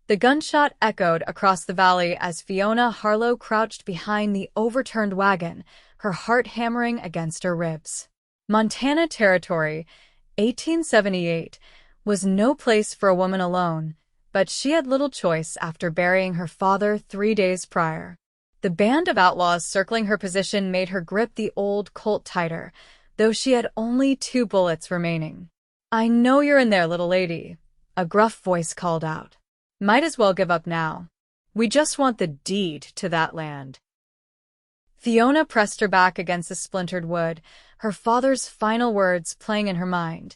The gunshot echoed across the valley as Fiona Harlow crouched behind the overturned wagon, her heart hammering against her ribs. Montana Territory, 1878, was no place for a woman alone, but she had little choice after burying her father 3 days prior. The band of outlaws circling her position made her grip the old Colt tighter, though she had only 2 bullets remaining. "I know you're in there, little lady," a gruff voice called out. "Might as well give up now. We just want the deed to that land." Fiona pressed her back against the splintered wood, her father's final words playing in her mind.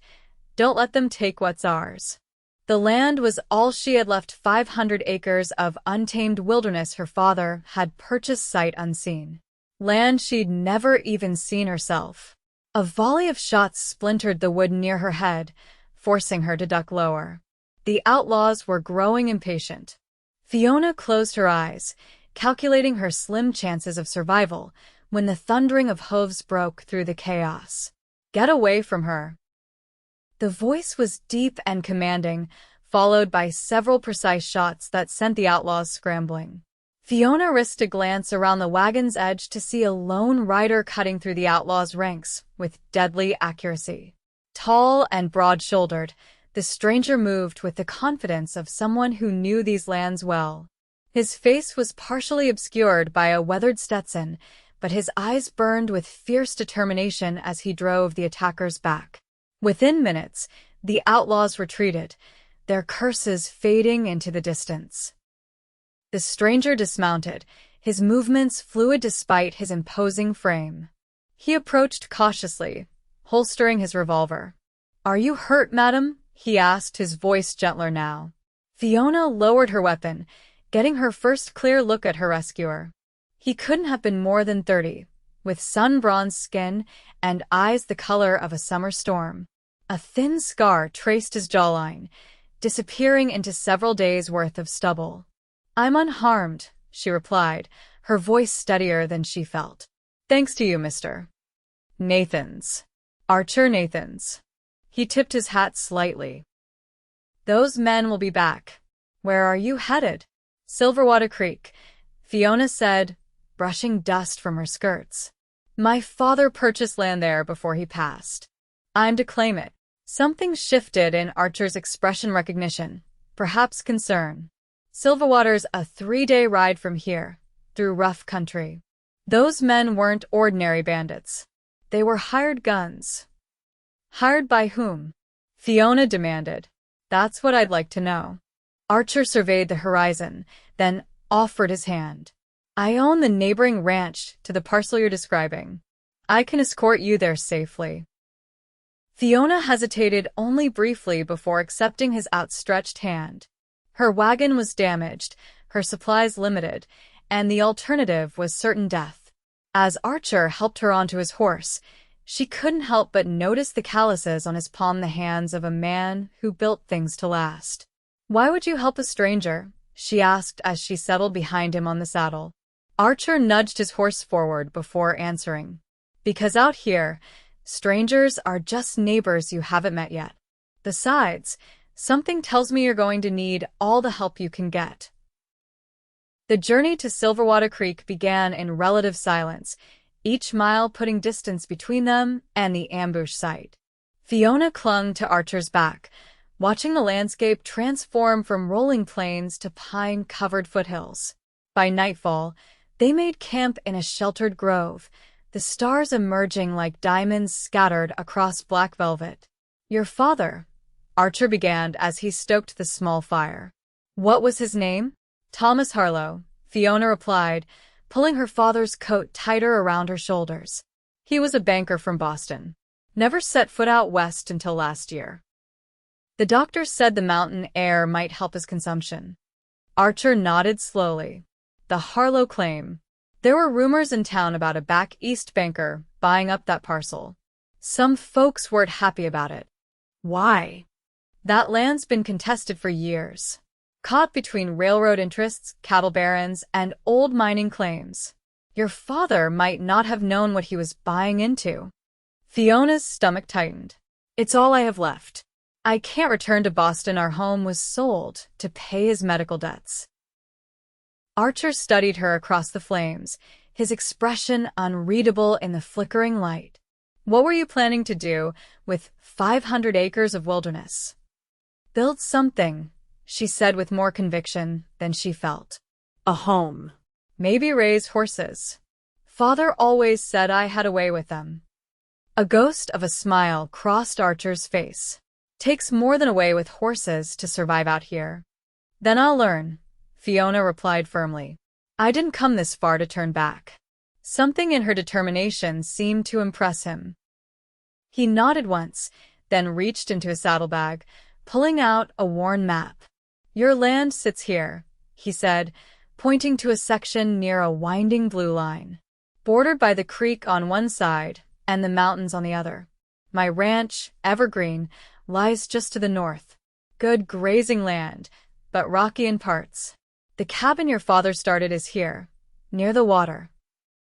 "Don't let them take what's ours." The land was all she had left, 500 acres of untamed wilderness her father had purchased sight unseen. Land she'd never even seen herself. A volley of shots splintered the wood near her head, forcing her to duck lower. The outlaws were growing impatient. Fiona closed her eyes, calculating her slim chances of survival, when the thundering of hooves broke through the chaos. "Get away from her." The voice was deep and commanding, followed by several precise shots that sent the outlaws scrambling. Fiona risked a glance around the wagon's edge to see a lone rider cutting through the outlaws' ranks with deadly accuracy. Tall and broad-shouldered, the stranger moved with the confidence of someone who knew these lands well. His face was partially obscured by a weathered Stetson, but his eyes burned with fierce determination as he drove the attackers back. Within minutes, the outlaws retreated, their curses fading into the distance. The stranger dismounted, his movements fluid despite his imposing frame. He approached cautiously, holstering his revolver. "Are you hurt, madam?" he asked, his voice gentler now. Fiona lowered her weapon, getting her first clear look at her rescuer. He couldn't have been more than 30, with sun-bronzed skin and eyes the color of a summer storm. A thin scar traced his jawline, disappearing into several days' worth of stubble. "I'm unharmed," she replied, her voice steadier than she felt. "Thanks to you, Mr. Nathans. Archer Nathans." He tipped his hat slightly. "Those men will be back. Where are you headed?" "Silverwater Creek," Fiona said, brushing dust from her skirts. "My father purchased land there before he passed. I'm to claim it." Something shifted in Archer's expression recognition, perhaps concern. "Silverwater's a 3-day ride from here, through rough country. Those men weren't ordinary bandits. They were hired guns." "Hired by whom?" Fiona demanded. "That's what I'd like to know." Archer surveyed the horizon, then offered his hand. "I own the neighboring ranch to the parcel you're describing. I can escort you there safely." Fiona hesitated only briefly before accepting his outstretched hand. Her wagon was damaged, her supplies limited, and the alternative was certain death. As Archer helped her onto his horse, she couldn't help but notice the calluses on his palm, the hands of a man who built things to last. "Why would you help a stranger?" she asked as she settled behind him on the saddle. Archer nudged his horse forward before answering. "Because out here, strangers are just neighbors you haven't met yet. Besides, something tells me you're going to need all the help you can get." The journey to Silverwater Creek began in relative silence, each mile putting distance between them and the ambush site. Fiona clung to Archer's back, watching the landscape transform from rolling plains to pine-covered foothills. By nightfall, they made camp in a sheltered grove, the stars emerging like diamonds scattered across black velvet. "Your father," Archer began as he stoked the small fire. "What was his name?" "Thomas Harlow," Fiona replied, pulling her father's coat tighter around her shoulders. "He was a banker from Boston. Never set foot out west until last year. The doctor said the mountain air might help his consumption." Archer nodded slowly. "The Harlow claim. There were rumors in town about a back east banker buying up that parcel. Some folks weren't happy about it." "Why?" "That land's been contested for years. Caught between railroad interests, cattle barons, and old mining claims. Your father might not have known what he was buying into." Fiona's stomach tightened. "It's all I have left." I can't return to Boston. Our home was sold to pay his medical debts. Archer studied her across the flames, his expression unreadable in the flickering light. What were you planning to do with 500 acres of wilderness? Build something, she said with more conviction than she felt. A home. Maybe raise horses. Father always said I had a way with them. A ghost of a smile crossed Archer's face. Takes more than a way with horses to survive out here. Then I'll learn, Fiona replied firmly. I didn't come this far to turn back. Something in her determination seemed to impress him. He nodded once, then reached into his saddlebag, pulling out a worn map. Your land sits here, he said, pointing to a section near a winding blue line, bordered by the creek on one side and the mountains on the other. My ranch, Evergreen, lies just to the north. Good grazing land, but rocky in parts. The cabin your father started is here, near the water.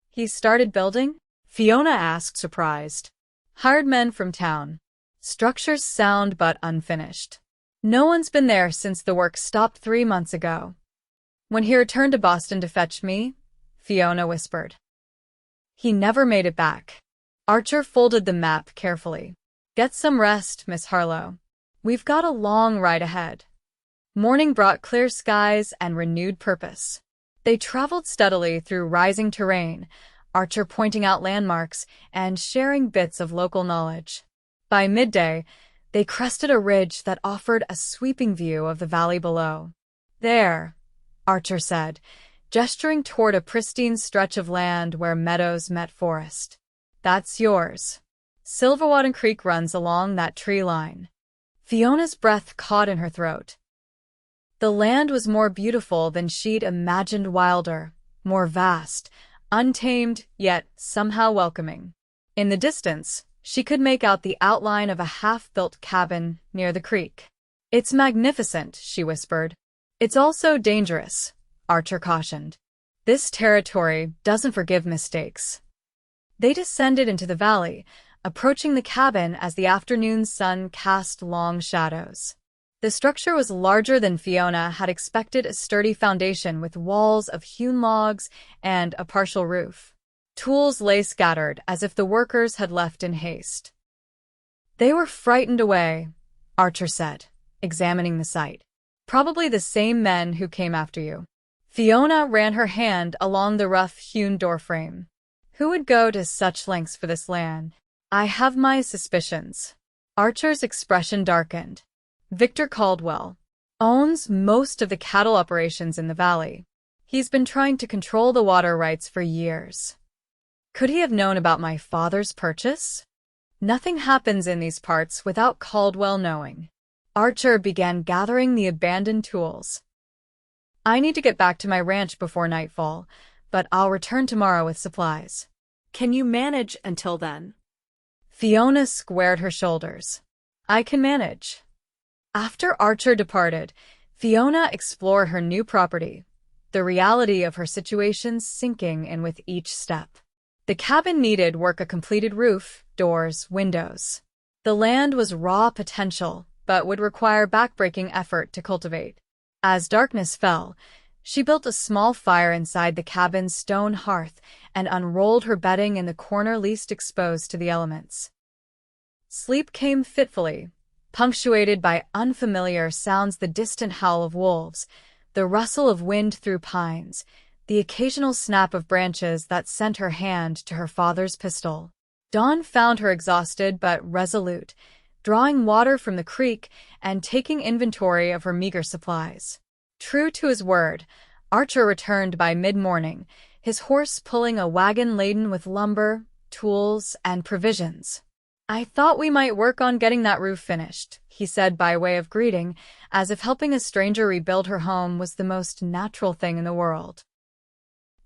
He started building? Fiona asked, surprised. Hired men from town. Structure's sound but unfinished. No one's been there since the work stopped 3 months ago. When he returned to Boston to fetch me, Fiona whispered. He never made it back. Archer folded the map carefully. Get some rest, Miss Harlow. We've got a long ride ahead. Morning brought clear skies and renewed purpose. They traveled steadily through rising terrain, Archer pointing out landmarks and sharing bits of local knowledge. By midday, they crested a ridge that offered a sweeping view of the valley below. There, Archer said, gesturing toward a pristine stretch of land where meadows met forest. That's yours. Silverwater Creek runs along that tree line. Fiona's breath caught in her throat. The land was more beautiful than she'd imagined, wilder, more vast, untamed, yet somehow welcoming. In the distance, she could make out the outline of a half-built cabin near the creek. It's magnificent, she whispered. It's also dangerous, Archer cautioned. This territory doesn't forgive mistakes. They descended into the valley, approaching the cabin as the afternoon sun cast long shadows. The structure was larger than Fiona had expected, a sturdy foundation with walls of hewn logs and a partial roof. Tools lay scattered as if the workers had left in haste. They were frightened away, Archer said, examining the site. Probably the same men who came after you. Fiona ran her hand along the rough-hewn doorframe. Who would go to such lengths for this land? I have my suspicions. Archer's expression darkened. Victor Caldwell owns most of the cattle operations in the valley. He's been trying to control the water rights for years. Could he have known about my father's purchase? Nothing happens in these parts without Caldwell knowing. Archer began gathering the abandoned tools. I need to get back to my ranch before nightfall, but I'll return tomorrow with supplies. Can you manage until then? Fiona squared her shoulders. I can manage. After Archer departed, Fiona explored her new property, the reality of her situation sinking in with each step. The cabin needed work, a completed roof, doors, windows. The land was raw potential, but would require backbreaking effort to cultivate. As darkness fell, she built a small fire inside the cabin's stone hearth and unrolled her bedding in the corner least exposed to the elements. Sleep came fitfully, punctuated by unfamiliar sounds: the distant howl of wolves, the rustle of wind through pines, the occasional snap of branches that sent her hand to her father's pistol. Dawn found her exhausted but resolute, drawing water from the creek and taking inventory of her meager supplies. True to his word, Archer returned by mid-morning, his horse pulling a wagon laden with lumber, tools, and provisions. I thought we might work on getting that roof finished, he said by way of greeting, as if helping a stranger rebuild her home was the most natural thing in the world.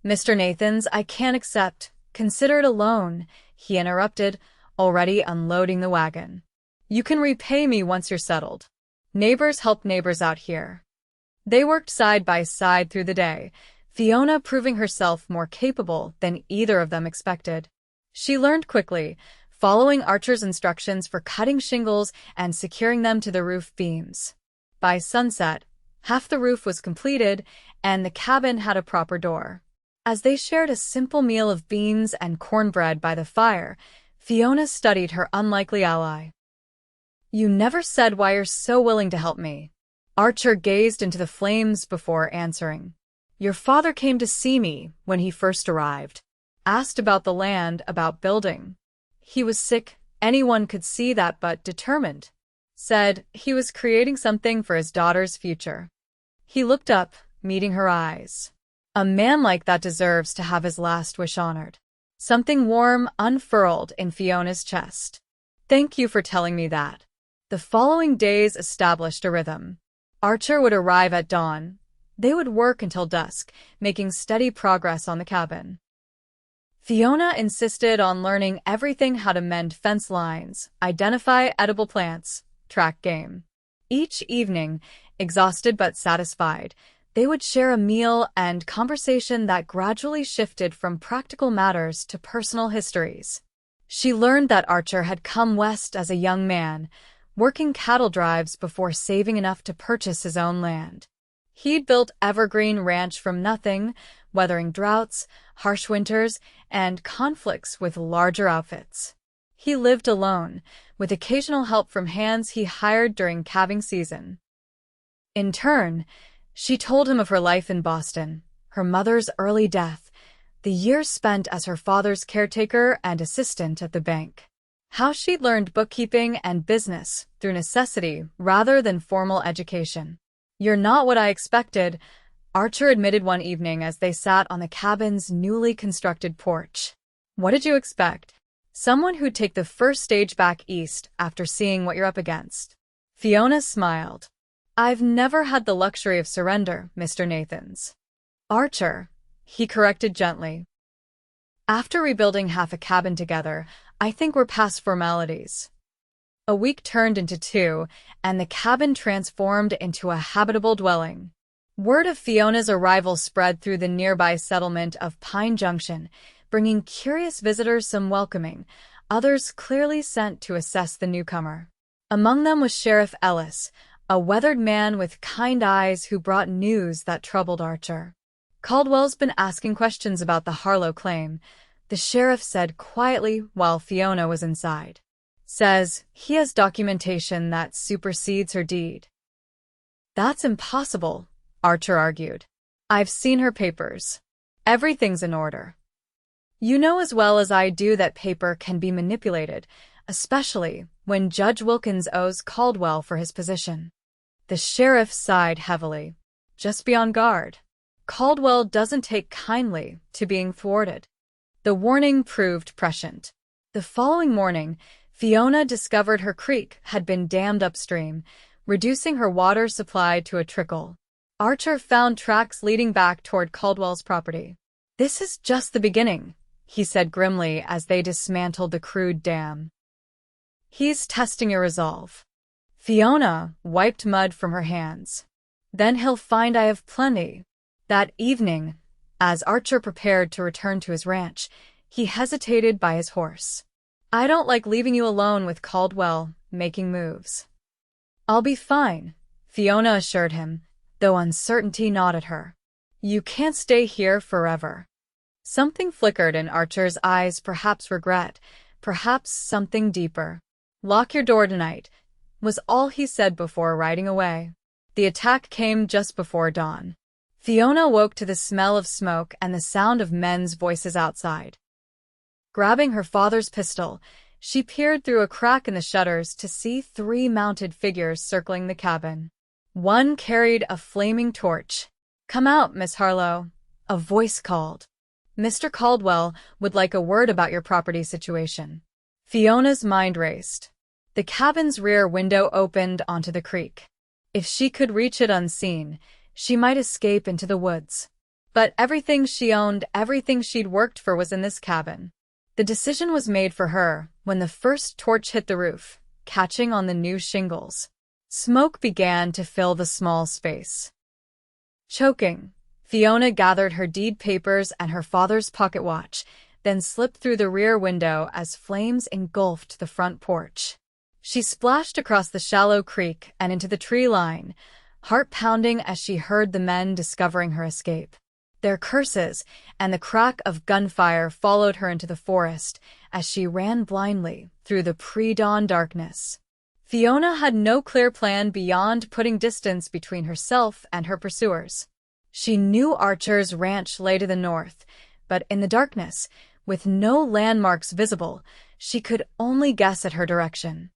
Mr. Nathans, I can't accept. Consider it a loan, he interrupted, already unloading the wagon. You can repay me once you're settled. Neighbors help neighbors out here. They worked side by side through the day, Fiona proving herself more capable than either of them expected. She learned quickly, following Archer's instructions for cutting shingles and securing them to the roof beams. By sunset, half the roof was completed, and the cabin had a proper door. As they shared a simple meal of beans and cornbread by the fire, Fiona studied her unlikely ally. "You never said why you're so willing to help me." Archer gazed into the flames before answering. "Your father came to see me when he first arrived. Asked about the land, about building. He was sick, anyone could see that, but determined. Said he was creating something for his daughter's future." He looked up, meeting her eyes. A man like that deserves to have his last wish honored. Something warm unfurled in Fiona's chest. "Thank you for telling me that." The following days established a rhythm. Archer would arrive at dawn. They would work until dusk, making steady progress on the cabin. Fiona insisted on learning everything: how to mend fence lines, identify edible plants, track game. Each evening, exhausted but satisfied, they would share a meal and conversation that gradually shifted from practical matters to personal histories. She learned that Archer had come west as a young man, working cattle drives before saving enough to purchase his own land. He'd built Evergreen Ranch from nothing, weathering droughts, harsh winters, and conflicts with larger outfits. He lived alone, with occasional help from hands he hired during calving season. In turn, she told him of her life in Boston, her mother's early death, the years spent as her father's caretaker and assistant at the bank. How she'd learned bookkeeping and business through necessity rather than formal education. "You're not what I expected," Archer admitted one evening as they sat on the cabin's newly constructed porch. "What did you expect? Someone who'd take the first stage back east after seeing what you're up against." Fiona smiled. "I've never had the luxury of surrender, Mr. Nathans." "Archer," he corrected gently. "After rebuilding half a cabin together, I think we're past formalities." A week turned into 2, and the cabin transformed into a habitable dwelling. Word of Fiona's arrival spread through the nearby settlement of Pine Junction, bringing curious visitors some welcoming, others clearly sent to assess the newcomer. Among them was Sheriff Ellis, a weathered man with kind eyes who brought news that troubled Archer. "Caldwell's been asking questions about the Harlow claim," the sheriff said quietly while Fiona was inside. "Says he has documentation that supersedes her deed." "That's impossible," Archer argued. "I've seen her papers. Everything's in order." "You know as well as I do that paper can be manipulated, especially when Judge Wilkins owes Caldwell for his position." The sheriff sighed heavily. "Just be on guard. Caldwell doesn't take kindly to being thwarted." The warning proved prescient. The following morning, Fiona discovered her creek had been dammed upstream, reducing her water supply to a trickle. Archer found tracks leading back toward Caldwell's property. "This is just the beginning," he said grimly as they dismantled the crude dam. "He's testing your resolve." Fiona wiped mud from her hands. "Then he'll find I have plenty." That evening, as Archer prepared to return to his ranch, he hesitated by his horse. "I don't like leaving you alone with Caldwell making moves." "I'll be fine," Fiona assured him, though uncertainty gnawed at her. "You can't stay here forever." Something flickered in Archer's eyes, perhaps regret, perhaps something deeper. "Lock your door tonight," was all he said before riding away. The attack came just before dawn. Fiona woke to the smell of smoke and the sound of men's voices outside. Grabbing her father's pistol, she peered through a crack in the shutters to see 3 mounted figures circling the cabin. One carried a flaming torch. "Come out, Miss Harlow," a voice called. "Mr. Caldwell would like a word about your property situation." Fiona's mind raced. The cabin's rear window opened onto the creek. If she could reach it unseen, she might escape into the woods. But everything she owned, everything she'd worked for was in this cabin. The decision was made for her when the first torch hit the roof, catching on the new shingles. Smoke began to fill the small space. Choking, Fiona gathered her deed papers and her father's pocket watch, then slipped through the rear window as flames engulfed the front porch. She splashed across the shallow creek and into the tree line, heart pounding as she heard the men discovering her escape. Their curses and the crack of gunfire followed her into the forest as she ran blindly through the pre-dawn darkness. Fiona had no clear plan beyond putting distance between herself and her pursuers. She knew Archer's ranch lay to the north, but in the darkness, with no landmarks visible, she could only guess at her direction.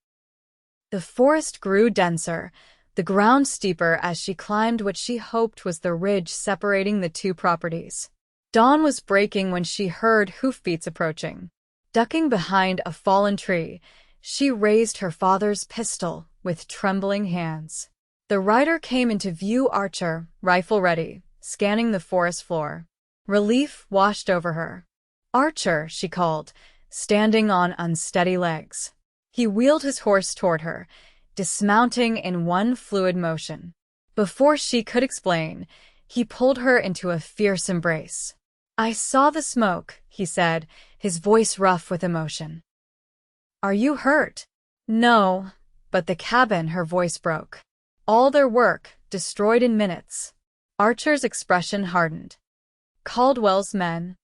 The forest grew denser, the ground steeper as she climbed what she hoped was the ridge separating the two properties. Dawn was breaking when she heard hoofbeats approaching. Ducking behind a fallen tree, she raised her father's pistol with trembling hands. The rider came into view, Archer, rifle ready, scanning the forest floor. Relief washed over her. "Archer," she called, standing on unsteady legs. He wheeled his horse toward her, dismounting in one fluid motion. Before she could explain, he pulled her into a fierce embrace. "I saw the smoke," he said, his voice rough with emotion. "Are you hurt?" "No, but the cabin," her voice broke. "All their work, destroyed in minutes." Archer's expression hardened. "Caldwell's men?"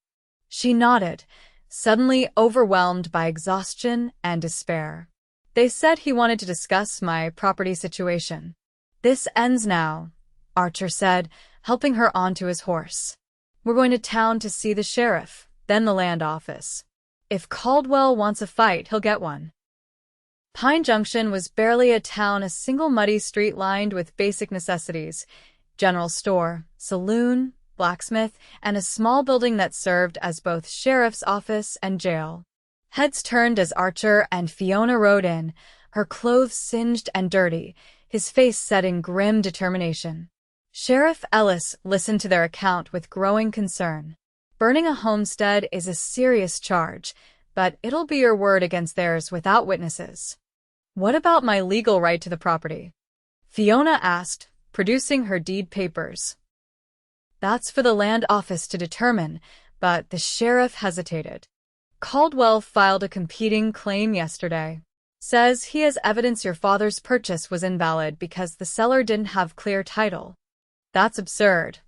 She nodded, suddenly overwhelmed by exhaustion and despair. "They said he wanted to discuss my property situation." "This ends now," Archer said, helping her onto his horse. "We're going to town to see the sheriff, then the land office. If Caldwell wants a fight, he'll get one." Pine Junction was barely a town, a single muddy street lined with basic necessities: general store, saloon, blacksmith, and a small building that served as both sheriff's office and jail. Heads turned as Archer and Fiona rode in, her clothes singed and dirty, his face set in grim determination. Sheriff Ellis listened to their account with growing concern. "Burning a homestead is a serious charge, but it'll be your word against theirs without witnesses." "What about my legal right to the property?" Fiona asked, producing her deed papers. "That's for the land office to determine," but the sheriff hesitated. "Caldwell filed a competing claim yesterday. Says he has evidence your father's purchase was invalid because the seller didn't have clear title." "That's absurd,"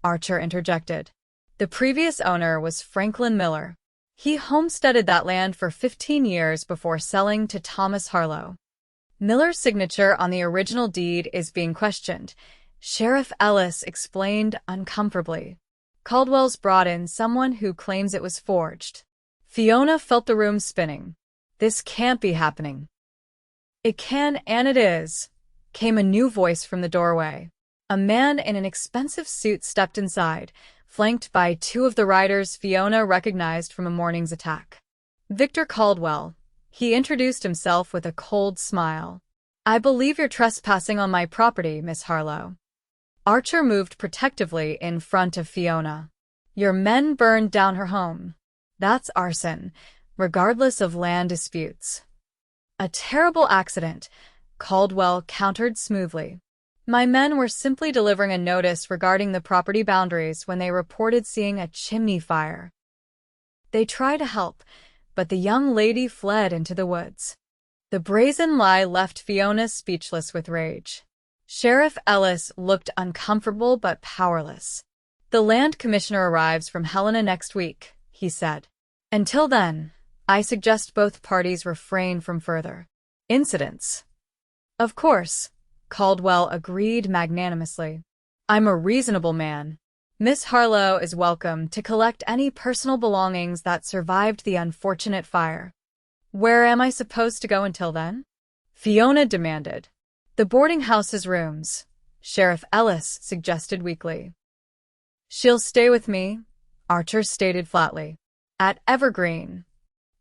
Archer interjected. "The previous owner was Franklin Miller. He homesteaded that land for 15 years before selling to Thomas Harlow. Miller's signature on the original deed is being questioned," Sheriff Ellis explained uncomfortably. "Caldwell's brought in someone who claims it was forged." Fiona felt the room spinning. This can't be happening. "It can, and it is," came a new voice from the doorway. A man in an expensive suit stepped inside, flanked by two of the riders Fiona recognized from a morning's attack. "Victor Caldwell," he introduced himself with a cold smile. "I believe you're trespassing on my property, Miss Harlow." Archer moved protectively in front of Fiona. "Your men burned down her home. That's arson, regardless of land disputes." "A terrible accident," Caldwell countered smoothly. "My men were simply delivering a notice regarding the property boundaries when they reported seeing a chimney fire. They tried to help, but the young lady fled into the woods." The brazen lie left Fiona speechless with rage. Sheriff Ellis looked uncomfortable but powerless. "The land commissioner arrives from Helena next week," he said. "Until then, I suggest both parties refrain from further incidents." "Of course," Caldwell agreed magnanimously. "I'm a reasonable man. Miss Harlow is welcome to collect any personal belongings that survived the unfortunate fire." "Where am I supposed to go until then?" Fiona demanded. "The boarding house's rooms," Sheriff Ellis suggested weakly. "She'll stay with me," Archer stated flatly. "At Evergreen."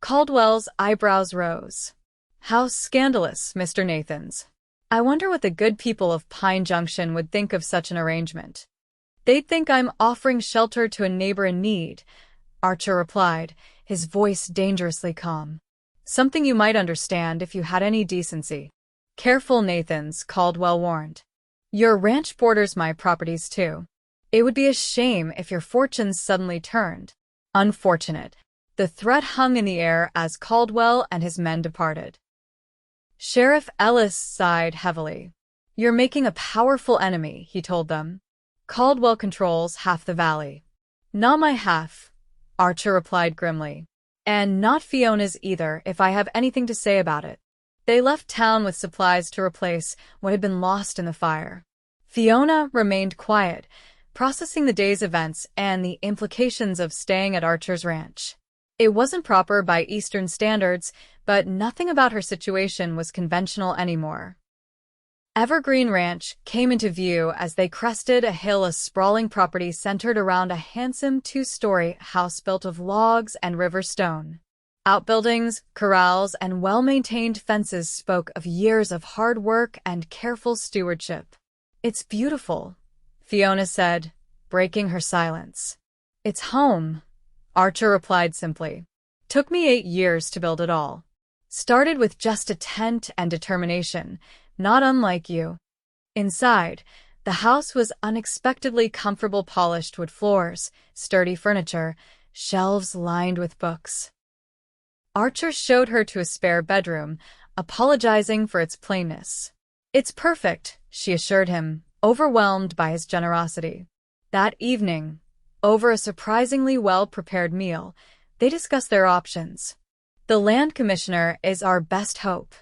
Caldwell's eyebrows rose. "How scandalous, Mr. Nathans. I wonder what the good people of Pine Junction would think of such an arrangement." "They'd think I'm offering shelter to a neighbor in need," Archer replied, his voice dangerously calm. "Something you might understand if you had any decency." "Careful, Nathans," Caldwell warned. "Your ranch borders my properties too. It would be a shame if your fortunes suddenly turned." "Unfortunate," The threat hung in the air as Caldwell and his men departed. Sheriff Ellis sighed heavily. "You're making a powerful enemy," he told them. "Caldwell controls half the valley." "Not my half," Archer replied grimly. "And not Fiona's either, if I have anything to say about it." They left town with supplies to replace what had been lost in the fire. Fiona remained quiet, processing the day's events and the implications of staying at Archer's ranch. It wasn't proper by Eastern standards, but nothing about her situation was conventional anymore. Evergreen Ranch came into view as they crested a hill, a sprawling property centered around a handsome two-story house built of logs and river stone. Outbuildings, corrals, and well-maintained fences spoke of years of hard work and careful stewardship. "It's beautiful," Fiona said, breaking her silence. "It's home," Archer replied simply. "Took me 8 years to build it all. Started with just a tent and determination, not unlike you." Inside, the house was unexpectedly comfortable, polished wood floors, sturdy furniture, shelves lined with books. Archer showed her to a spare bedroom, apologizing for its plainness. "It's perfect," she assured him, overwhelmed by his generosity. That evening, over a surprisingly well-prepared meal, they discussed their options. "The land commissioner is our best hope,"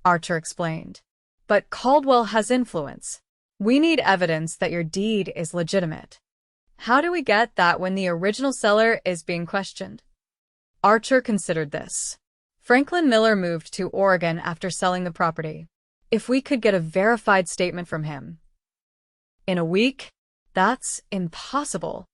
Archer explained. "But Caldwell has influence. We need evidence that your deed is legitimate." "How do we get that when the original seller is being questioned?" Archer considered this. Franklin Miller moved to Oregon after selling the property. If we could get a verified statement from him in a week, that's impossible.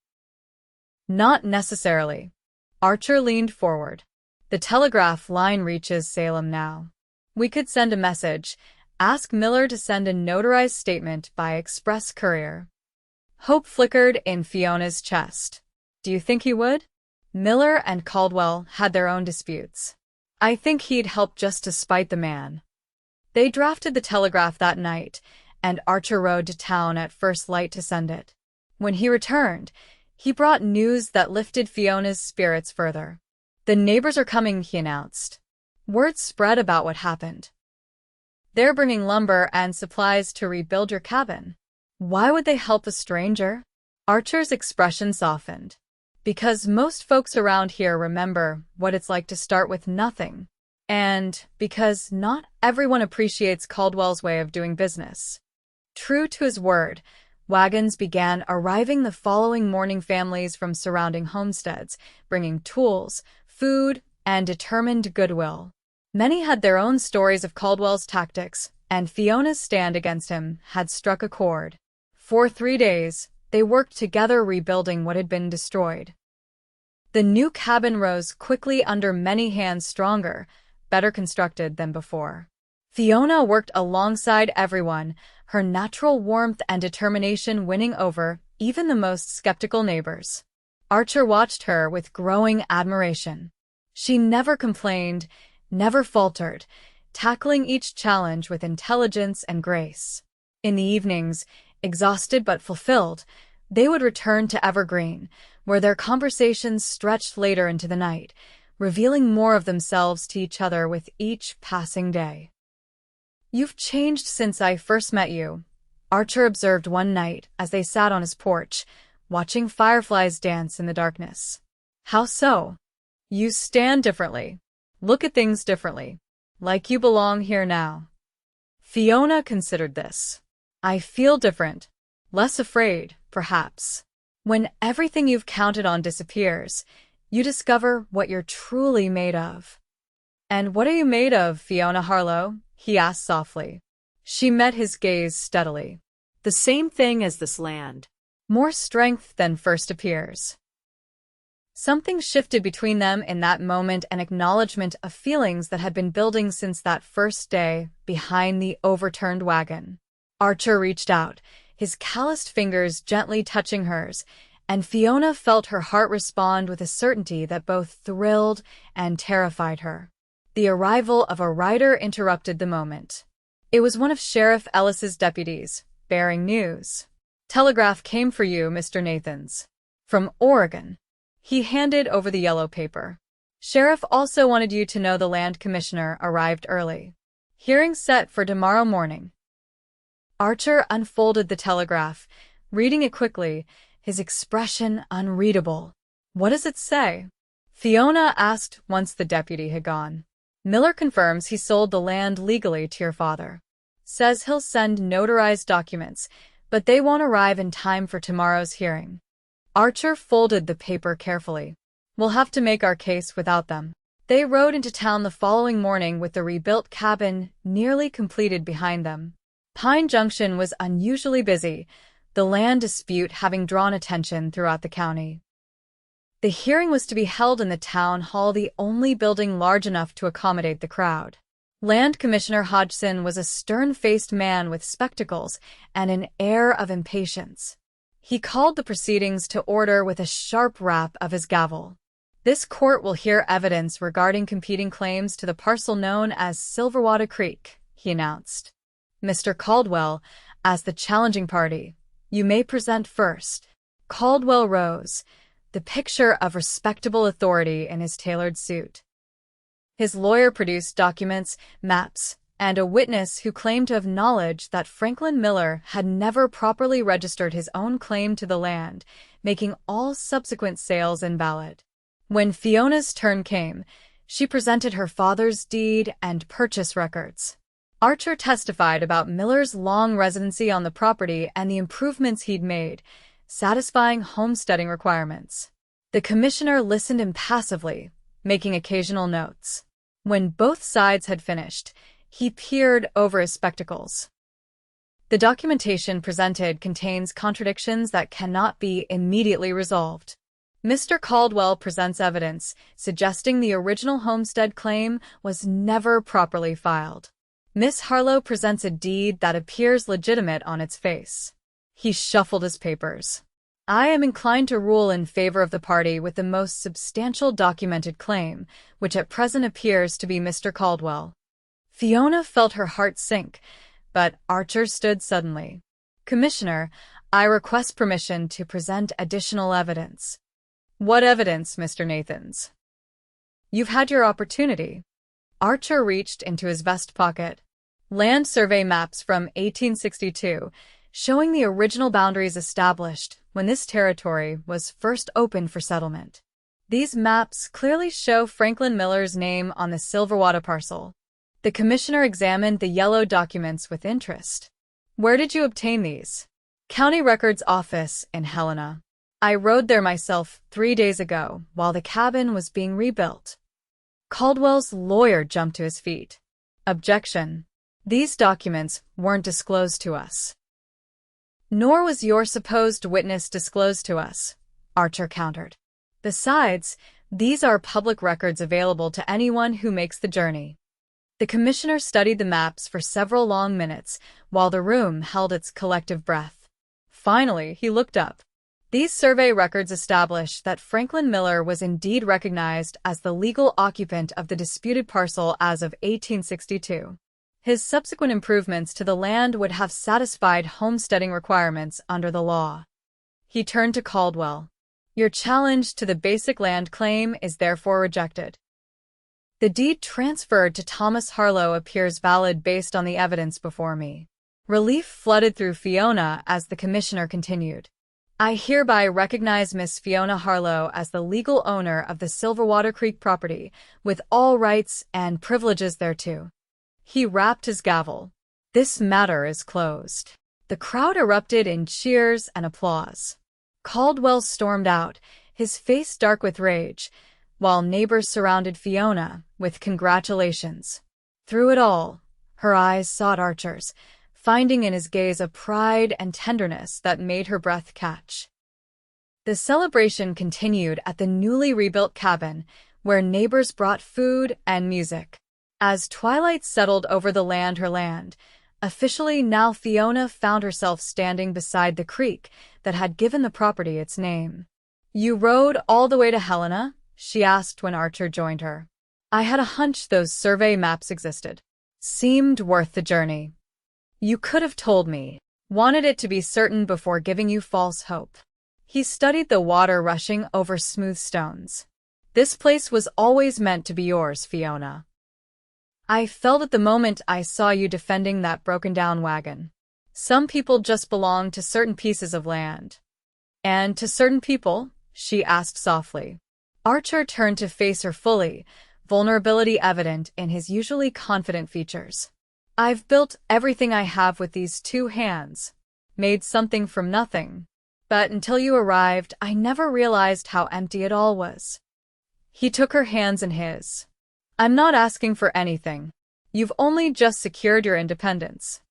"Not necessarily." Archer leaned forward. "The telegraph line reaches Salem now. We could send a message, ask Miller to send a notarized statement by express courier." Hope flickered in Fiona's chest. "Do you think he would?" Miller and Caldwell had their own disputes. "I think he'd help just to spite the man." They drafted the telegraph that night, and Archer rode to town at first light to send it. When he returned, he brought news that lifted Fiona's spirits further. "The neighbors are coming," he announced. Word spread about what happened. "They're bringing lumber and supplies to rebuild your cabin." "Why would they help a stranger?" Archer's expression softened. "Because most folks around here remember what it's like to start with nothing. And because not everyone appreciates Caldwell's way of doing business." True to his word, wagons began arriving the following morning, families from surrounding homesteads, bringing tools, food, and determined goodwill. Many had their own stories of Caldwell's tactics, and Fiona's stand against him had struck a chord. For 3 days, they worked together rebuilding what had been destroyed. The new cabin rose quickly under many hands, stronger, better constructed than before. Fiona worked alongside everyone, her natural warmth and determination winning over even the most skeptical neighbors. Archer watched her with growing admiration. She never complained, never faltered, tackling each challenge with intelligence and grace. In the evenings, exhausted but fulfilled, they would return to Evergreen, where their conversations stretched later into the night, revealing more of themselves to each other with each passing day. "You've changed since I first met you," Archer observed one night as they sat on his porch, watching fireflies dance in the darkness. "How so?" "You stand differently. Look at things differently. Like you belong here now." Fiona considered this. "I feel different. Less afraid, perhaps. When everything you've counted on disappears, you discover what you're truly made of." "And what are you made of, Fiona Harlow?" he asked softly. She met his gaze steadily. "The same thing as this land." "More strength than first appears." Something shifted between them in that moment, an acknowledgement of feelings that had been building since that first day behind the overturned wagon. Archer reached out, his calloused fingers gently touching hers, and Fiona felt her heart respond with a certainty that both thrilled and terrified her. The arrival of a rider interrupted the moment. It was one of Sheriff Ellis's deputies, bearing news. "Telegraph came for you, Mr. Nathans. From Oregon." He handed over the yellow paper. Sheriff also wanted you to know the land commissioner arrived early. Hearing set for tomorrow morning. Archer unfolded the telegraph, reading it quickly, his expression unreadable. What does it say? Fiona asked once the deputy had gone. Miller confirms he sold the land legally to your father. Says he'll send notarized documents, but they won't arrive in time for tomorrow's hearing. Archer folded the paper carefully. We'll have to make our case without them. They rode into town the following morning with the rebuilt cabin nearly completed behind them. Pine Junction was unusually busy, the land dispute having drawn attention throughout the county. The hearing was to be held in the town hall, the only building large enough to accommodate the crowd. Land Commissioner Hodgson was a stern-faced man with spectacles and an air of impatience. He called the proceedings to order with a sharp rap of his gavel. This court will hear evidence regarding competing claims to the parcel known as Silverwater Creek, he announced. Mr. Caldwell, as the challenging party, you may present first. Caldwell rose, the picture of respectable authority in his tailored suit. His lawyer produced documents, maps, and a witness who claimed to have knowledge that Franklin Miller had never properly registered his own claim to the land, making all subsequent sales invalid. When Fiona's turn came, she presented her father's deed and purchase records. Archer testified about Miller's long residency on the property and the improvements he'd made, satisfying homesteading requirements. The commissioner listened impassively, making occasional notes. When both sides had finished, he peered over his spectacles. The documentation presented contains contradictions that cannot be immediately resolved. Mr. Caldwell presents evidence suggesting the original homestead claim was never properly filed. Miss Harlow presents a deed that appears legitimate on its face. He shuffled his papers. I am inclined to rule in favor of the party with the most substantial documented claim, which at present appears to be Mr. Caldwell. Fiona felt her heart sink, but Archer stood suddenly. Commissioner, I request permission to present additional evidence. What evidence, Mr. Nathans? You've had your opportunity. Archer reached into his vest pocket. Land survey maps from 1862, showing the original boundaries established when this territory was first opened for settlement. These maps clearly show Franklin Miller's name on the Silverwater parcel. The commissioner examined the yellow documents with interest. Where did you obtain these? County Records Office in Helena. I rode there myself 3 days ago while the cabin was being rebuilt. Caldwell's lawyer jumped to his feet. Objection. These documents weren't disclosed to us. Nor was your supposed witness disclosed to us, Archer countered. Besides, these are public records available to anyone who makes the journey. The commissioner studied the maps for several long minutes while the room held its collective breath. Finally, he looked up. These survey records establish that Franklin Miller was indeed recognized as the legal occupant of the disputed parcel as of 1862. His subsequent improvements to the land would have satisfied homesteading requirements under the law. He turned to Caldwell. Your challenge to the basic land claim is therefore rejected. The deed transferred to Thomas Harlow appears valid based on the evidence before me. Relief flooded through Fiona as the commissioner continued. I hereby recognize Miss Fiona Harlow as the legal owner of the Silverwater Creek property, with all rights and privileges thereto. He rapped his gavel. This matter is closed. The crowd erupted in cheers and applause. Caldwell stormed out, his face dark with rage, while neighbors surrounded Fiona with congratulations. Through it all, her eyes sought Archer's, finding in his gaze a pride and tenderness that made her breath catch. The celebration continued at the newly rebuilt cabin, where neighbors brought food and music. As twilight settled over the land, her land, officially now Fiona found herself standing beside the creek that had given the property its name. You rode all the way to Helena? She asked when Archer joined her. I had a hunch those survey maps existed. Seemed worth the journey. You could have told me. Wanted it to be certain before giving you false hope. He studied the water rushing over smooth stones. This place was always meant to be yours, Fiona. I felt it the moment I saw you defending that broken-down wagon. Some people just belong to certain pieces of land. And to certain people? She asked softly. Archer turned to face her fully, vulnerability evident in his usually confident features. I've built everything I have with these 2 hands, made something from nothing. But until you arrived, I never realized how empty it all was. He took her hands in his. I'm not asking for anything. You've only just secured your independence.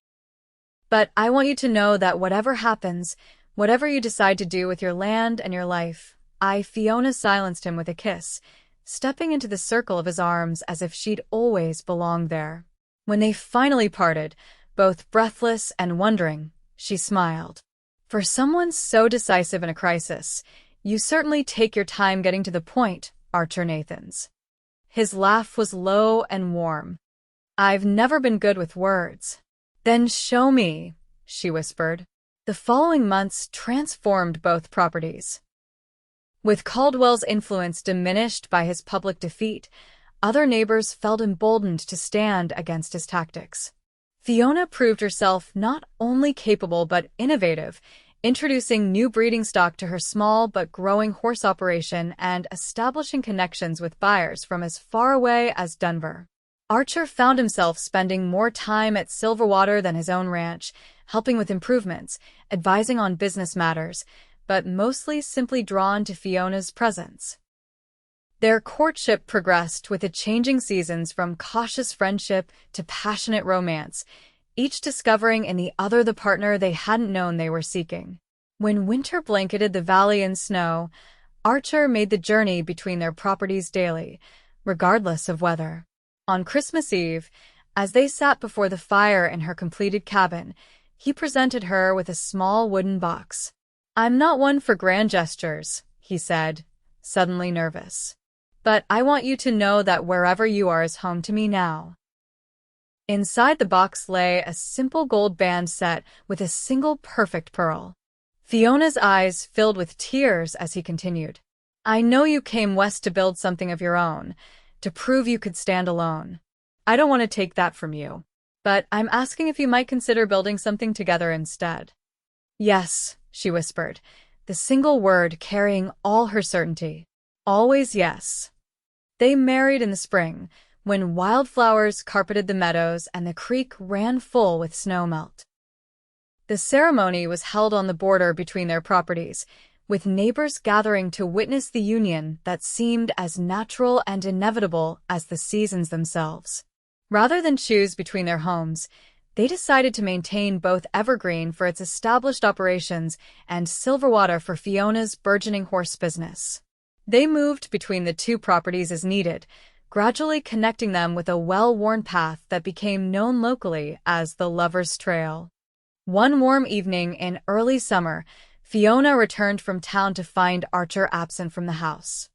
But I want you to know that whatever happens, whatever you decide to do with your land and your life, Fiona silenced him with a kiss, stepping into the circle of his arms as if she'd always belonged there. When they finally parted, both breathless and wondering, she smiled. For someone so decisive in a crisis, you certainly take your time getting to the point, Archer Nathans. His laugh was low and warm. I've never been good with words. Then show me, she whispered. The following months transformed both properties. With Caldwell's influence diminished by his public defeat, other neighbors felt emboldened to stand against his tactics. Fiona proved herself not only capable but innovative, introducing new breeding stock to her small but growing horse operation and establishing connections with buyers from as far away as Denver. Archer found himself spending more time at Silverwater than his own ranch, helping with improvements, advising on business matters, but mostly simply drawn to Fiona's presence. Their courtship progressed with the changing seasons from cautious friendship to passionate romance, each discovering in the other the partner they hadn't known they were seeking. When winter blanketed the valley in snow, Archer made the journey between their properties daily, regardless of weather. On Christmas Eve, as they sat before the fire in her completed cabin, he presented her with a small wooden box. I'm not one for grand gestures, he said, suddenly nervous. But I want you to know that wherever you are is home to me now. Inside the box lay a simple gold band set with a single perfect pearl. Fiona's eyes filled with tears as he continued. I know you came west to build something of your own, to prove you could stand alone. I don't want to take that from you, but I'm asking if you might consider building something together instead. Yes, she whispered, the single word carrying all her certainty. Always yes. They married in the spring, when wildflowers carpeted the meadows and the creek ran full with snowmelt. The ceremony was held on the border between their properties, with neighbors gathering to witness the union that seemed as natural and inevitable as the seasons themselves. Rather than choose between their homes, they decided to maintain both Evergreen for its established operations and Silverwater for Fiona's burgeoning horse business. They moved between the 2 properties as needed, gradually connecting them with a well-worn path that became known locally as the Lover's Trail. One warm evening in early summer, Fiona returned from town to find Archer absent from the house.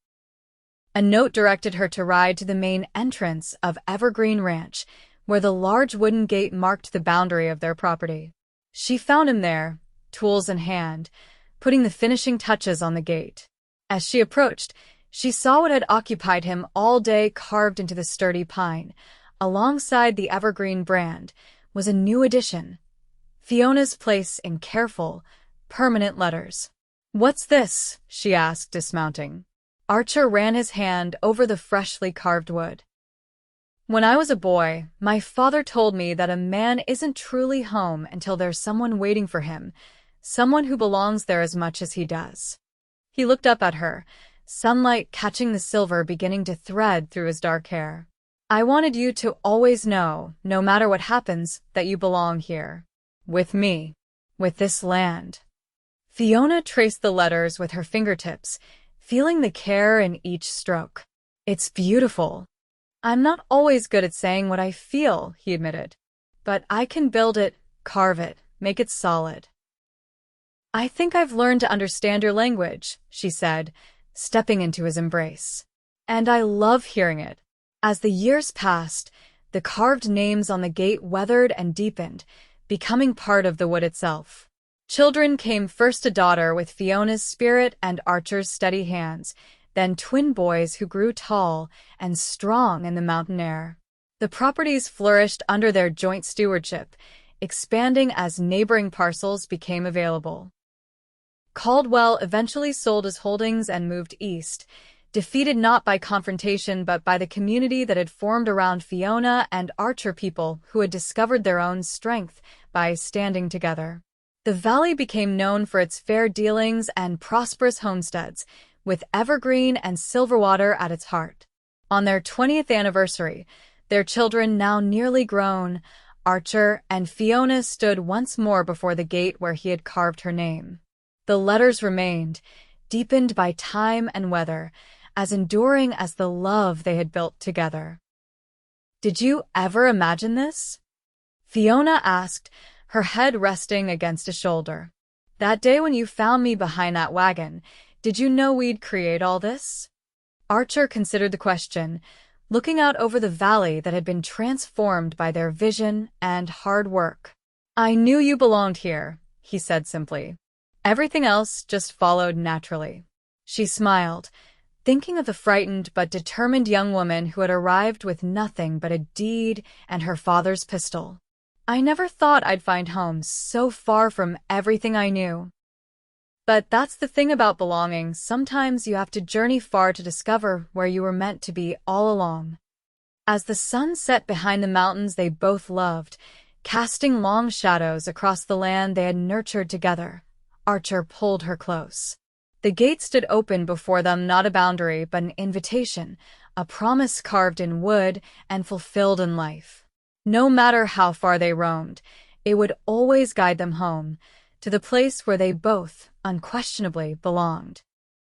A note directed her to ride to the main entrance of Evergreen Ranch, where the large wooden gate marked the boundary of their property. She found him there, tools in hand, putting the finishing touches on the gate. As she approached, she saw what had occupied him all day carved into the sturdy pine. Alongside the Evergreen brand was a new addition, Fiona's place in careful, permanent letters. What's this? She asked, dismounting. Archer ran his hand over the freshly carved wood. When I was a boy, my father told me that a man isn't truly home until there's someone waiting for him, someone who belongs there as much as he does. He looked up at her, sunlight catching the silver beginning to thread through his dark hair. I wanted you to always know, no matter what happens, that you belong here. With me. With this land. Fiona traced the letters with her fingertips, feeling the care in each stroke. It's beautiful. I'm not always good at saying what I feel, he admitted. But I can build it, carve it, make it solid. I think I've learned to understand your language, she said, stepping into his embrace. And I love hearing it. As the years passed, the carved names on the gate weathered and deepened, becoming part of the wood itself. Children came, first a daughter with Fiona's spirit and Archer's steady hands, then twin boys who grew tall and strong in the mountain air. The properties flourished under their joint stewardship, expanding as neighboring parcels became available. Caldwell eventually sold his holdings and moved east, defeated not by confrontation but by the community that had formed around Fiona and Archer people who had discovered their own strength by standing together. The valley became known for its fair dealings and prosperous homesteads, with Evergreen and Silverwater at its heart. On their 20th anniversary, their children now nearly grown, Archer and Fiona stood once more before the gate where he had carved her name. The letters remained, deepened by time and weather, as enduring as the love they had built together. "Did you ever imagine this?" Fiona asked, her head resting against a shoulder. "That day when you found me behind that wagon, did you know we'd create all this?" Archer considered the question, looking out over the valley that had been transformed by their vision and hard work. "I knew you belonged here," he said simply. Everything else just followed naturally. She smiled, thinking of the frightened but determined young woman who had arrived with nothing but a deed and her father's pistol. "I never thought I'd find home so far from everything I knew." But that's the thing about belonging. Sometimes you have to journey far to discover where you were meant to be all along. As the sun set behind the mountains they both loved, casting long shadows across the land they had nurtured together, Archer pulled her close. The gate stood open before them, not a boundary, but an invitation, a promise carved in wood and fulfilled in life. No matter how far they roamed, it would always guide them home, to the place where they both unquestionably belonged.